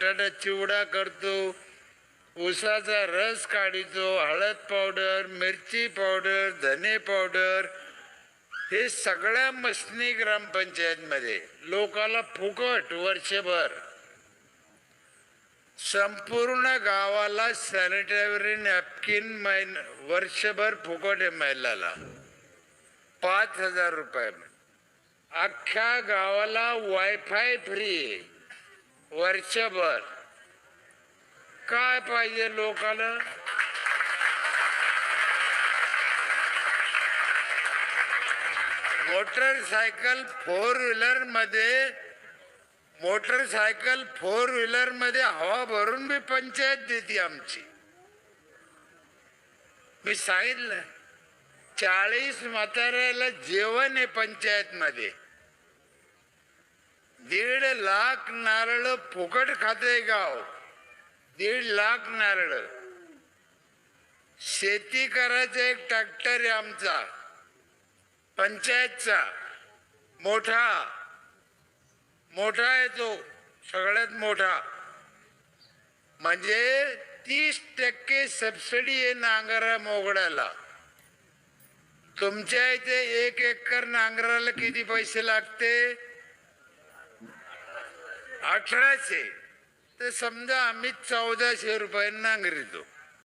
बटाटा चिवडा करतो, ऊसाचा रस काढितो, हळद पावडर, मिरची पावडर, धने पावडर, हे सगळ्या मसनी ग्रामपंचायतमध्ये लोकाला फुकट वर्षभर. संपूर्ण गावाला सॅनिटरी नॅपकिन वर्षभर फुकट आहे महिलाला, 5,000 रुपये. अख्ख्या गावाला वायफाय फ्री वर्षभर. काय पाहिजे लोकाला? मोटरसायकल फोर व्हीलर मध्ये हवा भरून बी पंचायत देते आमची. मी सांगितलं 40 म्हाताऱ्याला जेवण आहे पंचायत मध्ये. 1.5 लाख नारळ फुकट खाते गाव. 1.5 लाख नारळ. शेती करायचा एक ट्रॅक्टर आहे आमचा पंचायतचा, मोठा आहे तो, सगळ्यात मोठा. म्हणजे 30% सबसिडी आहे नांगरा मोगड्याला. तुमच्या इथे 1 एकर नांगराला किती पैसे लागते? 1800. तर समजा आम्ही 1400 रुपये नांगरितो.